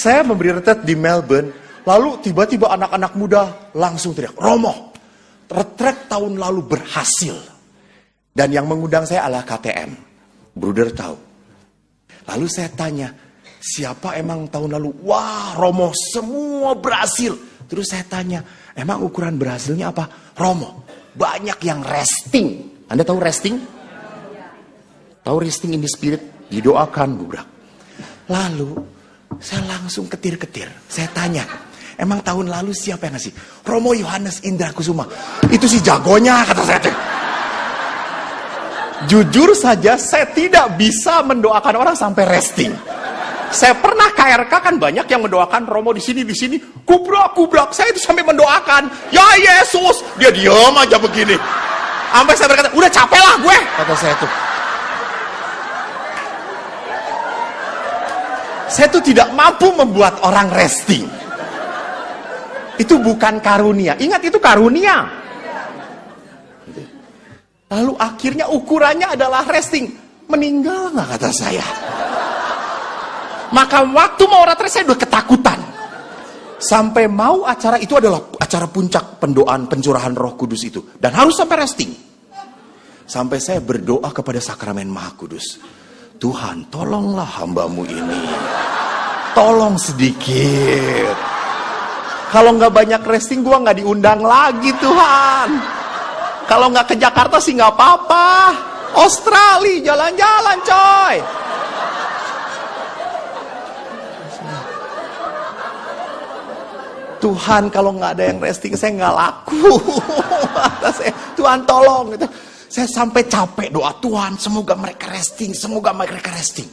Saya memberi retret di Melbourne, lalu tiba-tiba anak-anak muda langsung teriak, Romo, retret tahun lalu berhasil. Dan yang mengundang saya adalah KTM. Bruder tahu. Lalu saya tanya, siapa emang tahun lalu? Wah, Romo, semua berhasil. Terus saya tanya, emang ukuran berhasilnya apa? Romo, banyak yang resting. Anda tahu resting? Tahu resting in the spirit? Didoakan, bubrak. Lalu, saya langsung ketir-ketir. Saya tanya, emang tahun lalu siapa yang ngasih? Romo Yohanes Indra Kusuma. Itu sih jagonya, kata saya. Jujur saja, saya tidak bisa mendoakan orang sampai resting. Saya pernah KRK kan banyak yang mendoakan Romo di sini, kubrak. Saya itu sampai mendoakan, ya Yesus. Dia diam aja begini. Sampai saya berkata, udah capek lah gue, kata saya tuh. Saya tuh tidak mampu membuat orang resting. Itu bukan karunia. Ingat, itu karunia. Lalu akhirnya ukurannya adalah resting. Meninggal nggak, kata saya. Maka waktu mau retret saya udah ketakutan. Sampai mau acara itu adalah acara puncak pendoaan pencurahan Roh Kudus itu. Dan harus sampai resting. Sampai saya berdoa kepada Sakramen Maha Kudus. Tuhan, tolonglah hambamu ini. Tolong sedikit. Kalau nggak banyak resting, gua nggak diundang lagi, Tuhan. Kalau nggak ke Jakarta sih nggak apa-apa. Australia, jalan-jalan, coy. Tuhan, kalau nggak ada yang resting, saya nggak laku. Tuhan, tolong. Saya sampai capek doa, Tuhan, semoga mereka resting, semoga mereka resting.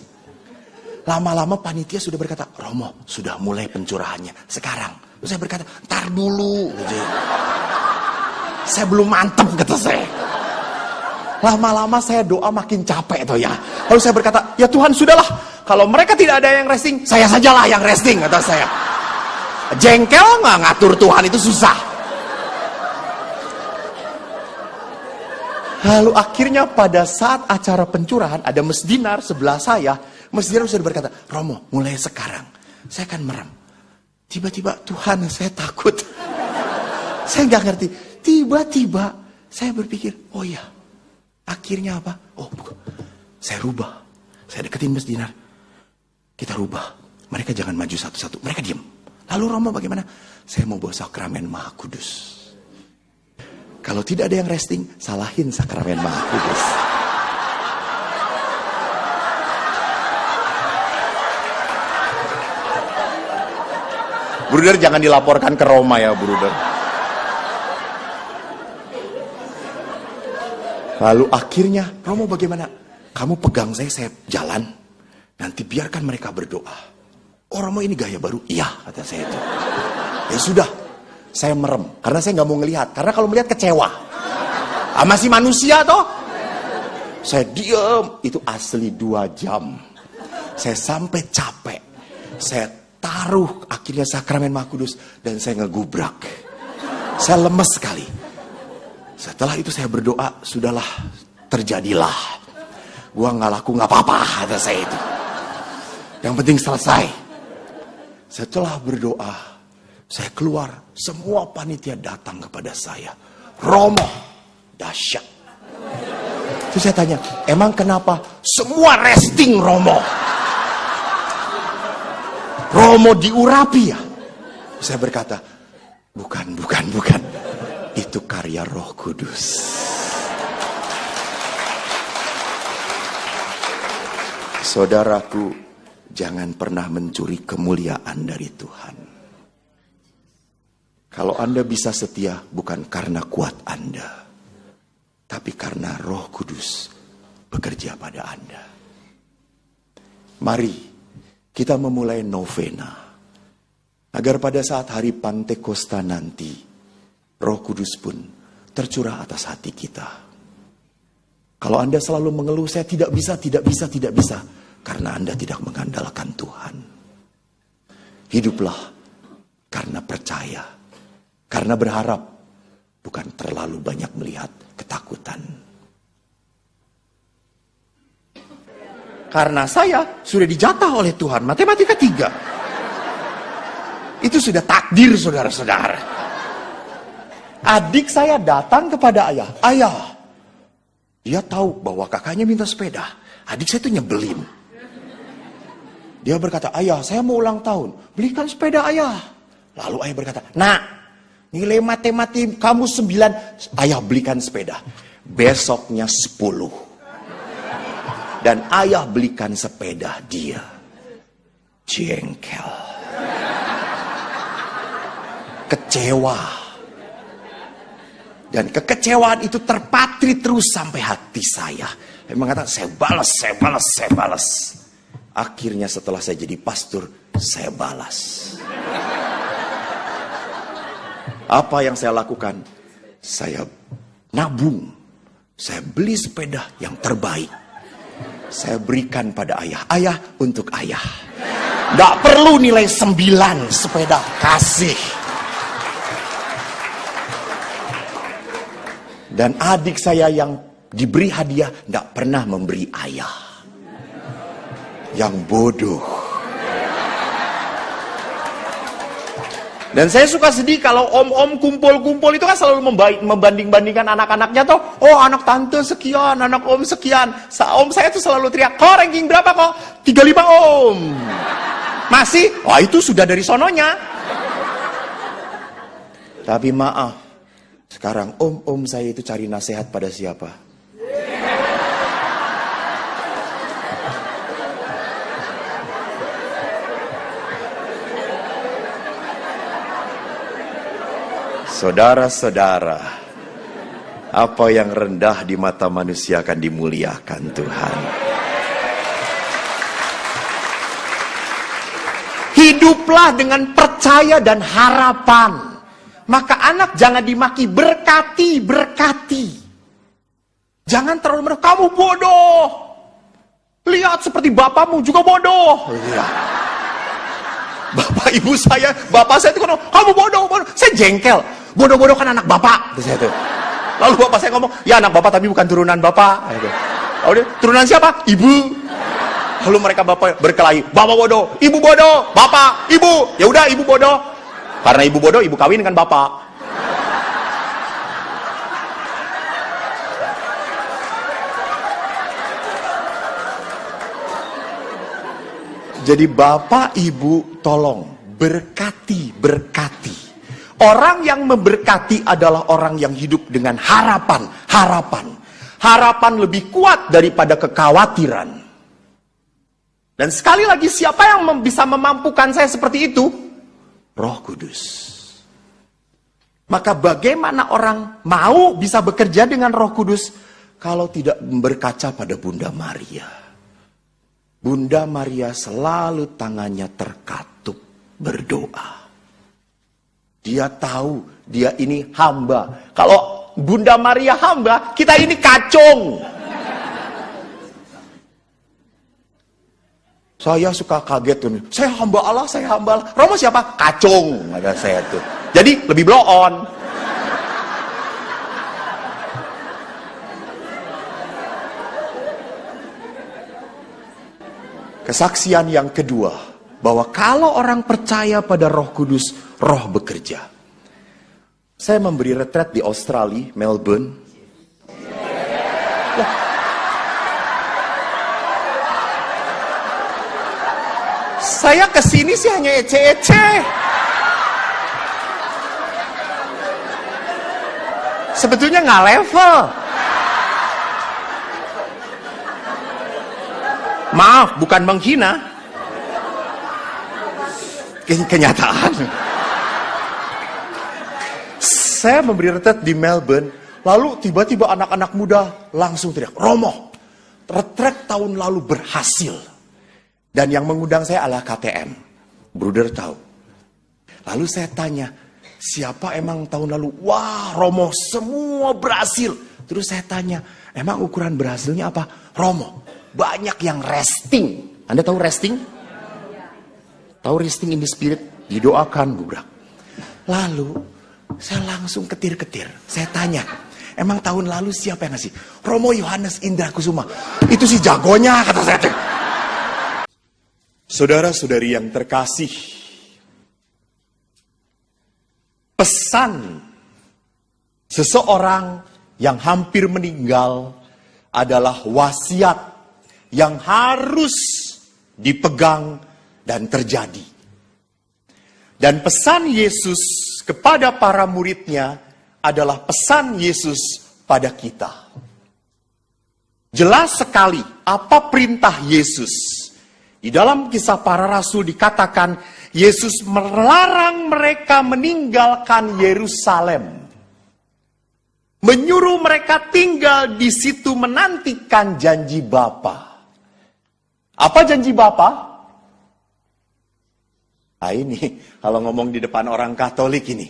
Lama-lama panitia sudah berkata, Romo, sudah mulai pencurahannya. Sekarang. Terus saya berkata, ntar dulu. Gitu. Saya belum mantep, kata saya. Lama-lama saya doa makin capek toh ya. Lalu saya berkata, ya Tuhan, sudahlah. Kalau mereka tidak ada yang resting, saya sajalah yang resting, kata saya. Jengkel nggak ngatur Tuhan, itu susah. Lalu akhirnya pada saat acara pencurahan, ada mesdinar sebelah saya. Mesdinar sudah berkata, Romo, mulai sekarang saya akan merem. Tiba-tiba, Tuhan, saya takut. Saya nggak ngerti. Tiba-tiba saya berpikir, oh ya, akhirnya apa? Oh, bukan. Saya rubah. Saya deketin mesdinar. Kita rubah. Mereka jangan maju satu-satu. Mereka diam. Lalu Romo bagaimana? Saya mau bawa Sakramen Maha Kudus. Kalau tidak ada yang resting, salahin Sakramen Maha Kudus. Bruder, jangan dilaporkan ke Roma ya, bruder. Lalu akhirnya, Romo bagaimana? Kamu pegang saya jalan. Nanti biarkan mereka berdoa. Oh, Romo ini gaya baru? Iya, kata saya itu. Ya sudah. Saya merem, karena saya nggak mau ngelihat. Karena kalau melihat kecewa. Masih manusia toh. Saya diam, itu asli 2 jam. Saya sampai capek. Saya taruh akhirnya Sakramen Maha Kudus dan saya ngegubrak. Saya lemes sekali. Setelah itu saya berdoa, sudahlah, terjadilah. Gua nggak laku nggak apa-apa, kata saya itu. Yang penting selesai. Setelah berdoa, saya keluar, semua panitia datang kepada saya. Romo, dahsyat. Terus saya tanya, emang kenapa semua resting Romo? Romo diurapi ya? Saya berkata, bukan. Itu karya Roh Kudus. Saudaraku, jangan pernah mencuri kemuliaan dari Tuhan. Kalau Anda bisa setia bukan karena kuat Anda, tapi karena Roh Kudus bekerja pada Anda. Mari kita memulai novena, agar pada saat hari Pantekosta nanti, Roh Kudus pun tercurah atas hati kita. Kalau Anda selalu mengeluh, saya tidak bisa, karena Anda tidak mengandalkan Tuhan. Hiduplah karena percaya. Karena berharap, bukan terlalu banyak melihat ketakutan. Karena saya sudah dijatah oleh Tuhan, matematika 3. Itu sudah takdir, saudara-saudara. Adik saya datang kepada ayah. Ayah, dia tahu bahwa kakaknya minta sepeda. Adik saya itu nyebelin. Dia berkata, ayah, saya mau ulang tahun. Belikan sepeda ayah. Lalu ayah berkata, nak, nilai matematik kamu 9. Ayah belikan sepeda. Besoknya 10. Dan ayah belikan sepeda dia. Jengkel. Kecewa. Dan kekecewaan itu terpatri terus sampai hati saya. Saya mengatakan, saya balas. Akhirnya setelah saya jadi pastor, saya balas. Apa yang saya lakukan? Saya nabung. Saya beli sepeda yang terbaik. Saya berikan pada ayah. Ayah, untuk ayah. Gak perlu nilai 9 sepeda. Kasih. Dan adik saya yang diberi hadiah gak pernah memberi ayah. Yang bodoh. Dan saya suka sedih kalau om-om kumpul-kumpul itu kan selalu membanding-bandingkan anak-anaknya tuh. Oh, anak tante sekian, anak om sekian. Om saya tuh selalu teriak, kok ranking berapa kok? 35 om. Masih? Wah, itu sudah dari sononya. Tapi maaf, sekarang om-om saya itu cari nasihat pada siapa? Saudara-saudara, apa yang rendah di mata manusia akan dimuliakan Tuhan. Hiduplah dengan percaya dan harapan. Maka anak jangan dimaki, berkati. Jangan terlalu merasa, kamu bodoh. Lihat seperti bapakmu juga bodoh. Bapak ibu saya, bapak saya itu ngomong, kamu bodoh. Saya jengkel. Bodoh-bodoh kan anak bapak. Lalu bapak saya ngomong, ya anak bapak tapi bukan turunan bapak. Lalu turunan siapa? Ibu. Lalu mereka bapak berkelahi, bapak bodoh, ibu bodoh, bapak, ibu. Ya udah ibu bodoh. Karena ibu bodoh, ibu kawin dengan bapak. Jadi bapak ibu tolong berkati. Orang yang memberkati adalah orang yang hidup dengan harapan. Harapan lebih kuat daripada kekhawatiran. Dan sekali lagi, siapa yang bisa memampukan saya seperti itu? Roh Kudus. Maka bagaimana orang mau bisa bekerja dengan Roh Kudus kalau tidak berkaca pada Bunda Maria? Bunda Maria selalu tangannya terkatup berdoa. Dia tahu dia ini hamba. Kalau Bunda Maria hamba, kita ini kacung. Saya suka kaget tuh. Saya hamba Allah. Romo siapa? Kacung. Ada saya tuh. Jadi lebih blow on. Kesaksian yang kedua, bahwa kalau orang percaya pada Roh Kudus, Roh bekerja. Saya memberi retret di Australia, Melbourne. Saya kesini sih hanya ece-ece. Sebetulnya nggak level. Maaf, bukan menghina. Kenyataan. Saya memberi retret di Melbourne, lalu tiba-tiba anak-anak muda langsung teriak, Romo, retret tahun lalu berhasil. Dan yang mengundang saya adalah KTM. Bruder tahu. Lalu saya tanya, siapa emang tahun lalu? Wah, Romo, semua berhasil. Terus saya tanya, emang ukuran berhasilnya apa? Romo, banyak yang resting. Anda tahu resting? Tahu resting in the spirit? Didoakan, budak. Lalu, saya langsung ketir-ketir. Saya tanya, emang tahun lalu siapa yang ngasih? Romo Yohanes Indra Kusuma. Itu sih jagonya, kata saya. Saudara-saudari yang terkasih, pesan seseorang yang hampir meninggal adalah wasiat yang harus dipegang dan terjadi. Dan pesan Yesus kepada para muridnya adalah pesan Yesus pada kita. Jelas sekali apa perintah Yesus. Di dalam Kisah Para Rasul dikatakan Yesus melarang mereka meninggalkan Yerusalem. Menyuruh mereka tinggal di situ menantikan janji Bapa. Apa janji Bapa? Nah ini, kalau ngomong di depan orang Katolik ini.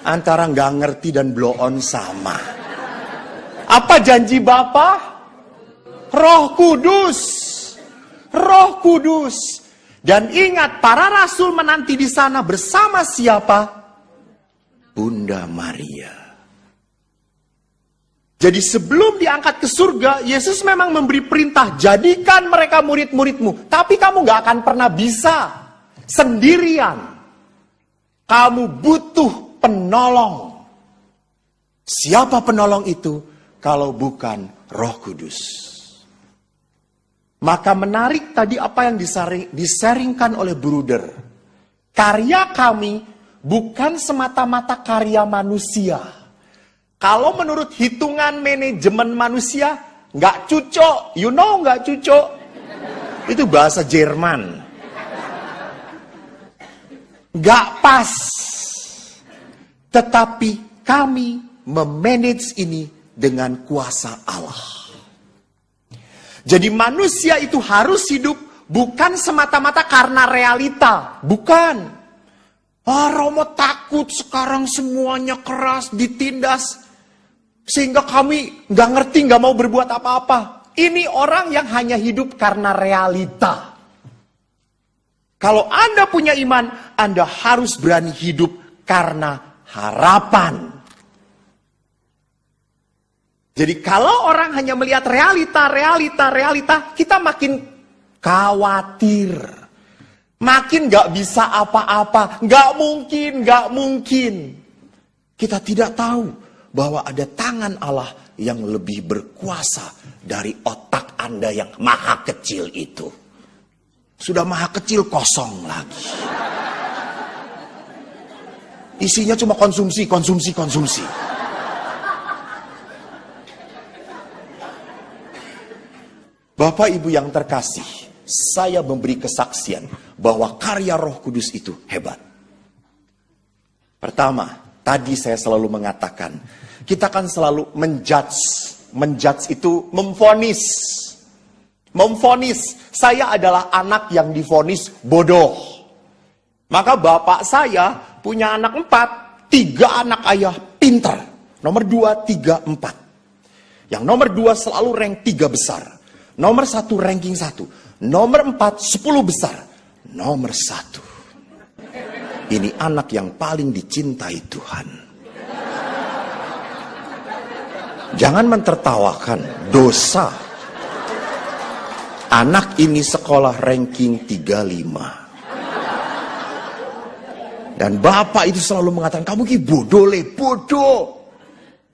Antara nggak ngerti dan blow on sama. Apa janji Bapa? Roh Kudus. Roh Kudus. Dan ingat, para rasul menanti di sana bersama siapa? Bunda Maria. Jadi sebelum diangkat ke surga, Yesus memang memberi perintah, jadikan mereka murid-muridmu. Tapi kamu gak akan pernah bisa sendirian. Kamu butuh penolong. Siapa penolong itu kalau bukan Roh Kudus? Maka menarik tadi apa yang disaringkan oleh Bruder. Karya kami bukan semata-mata karya manusia. Kalau menurut hitungan manajemen manusia, nggak cucok. You know nggak cucok? Itu bahasa Jerman. Nggak pas. Tetapi kami memanage ini dengan kuasa Allah. Jadi manusia itu harus hidup bukan semata-mata karena realita. Bukan. Romo takut sekarang semuanya keras, ditindas. Sehingga kami nggak ngerti, nggak mau berbuat apa-apa. Ini orang yang hanya hidup karena realita. Kalau Anda punya iman, Anda harus berani hidup karena harapan. Jadi kalau orang hanya melihat realita, kita makin khawatir. Makin gak bisa apa-apa. Gak mungkin. Kita tidak tahu bahwa ada tangan Allah yang lebih berkuasa dari otak Anda yang maha kecil itu. Sudah maha kecil, kosong lagi. Isinya cuma konsumsi. Bapak Ibu yang terkasih, saya memberi kesaksian bahwa karya Roh Kudus itu hebat. Pertama, tadi saya selalu mengatakan, kita kan selalu menjudge. Menjudge itu memvonis. Memvonis, saya adalah anak yang divonis bodoh. Maka bapak saya punya anak 4, 3 anak ayah pintar. Nomor 2, 3, 4. Yang nomor 2 selalu rank 3 besar. Nomor 1 ranking 1. Nomor 4 10 besar. Nomor 1. Ini anak yang paling dicintai Tuhan. Jangan mentertawakan dosa. Anak ini sekolah ranking 35. Dan bapak itu selalu mengatakan, kamu ki bodoh le, bodoh.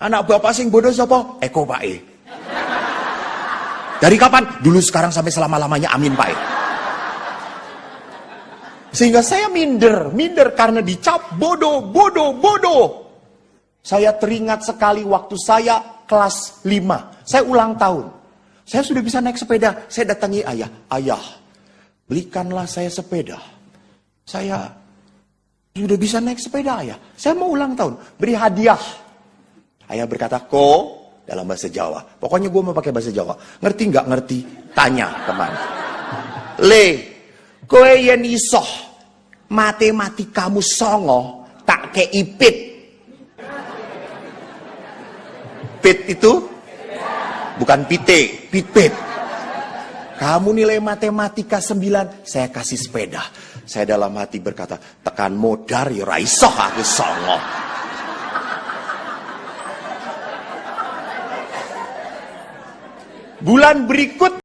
Anak bapak sing bodoh siapa? Eko Pak E. Dari kapan? Dulu, sekarang, sampai selama-lamanya. Amin Pak E. Sehingga saya minder karena dicap bodoh. Saya teringat sekali waktu saya kelas 5. Saya ulang tahun. Saya sudah bisa naik sepeda. Saya datangi ayah. Ayah, belikanlah saya sepeda. Saya sudah bisa naik sepeda ayah. Saya mau ulang tahun. Beri hadiah. Ayah berkata, dalam bahasa Jawa. Pokoknya gue mau pakai bahasa Jawa. Ngerti nggak ngerti? Tanya teman. Le, kowe yen isoh matematikamu songo tak kei pit. Pit itu bukan pite, pit. Kamu nilai matematika 9, saya kasih sepeda. Saya dalam hati berkata, tekan modar ya ra isoh aku songo. Bulan berikut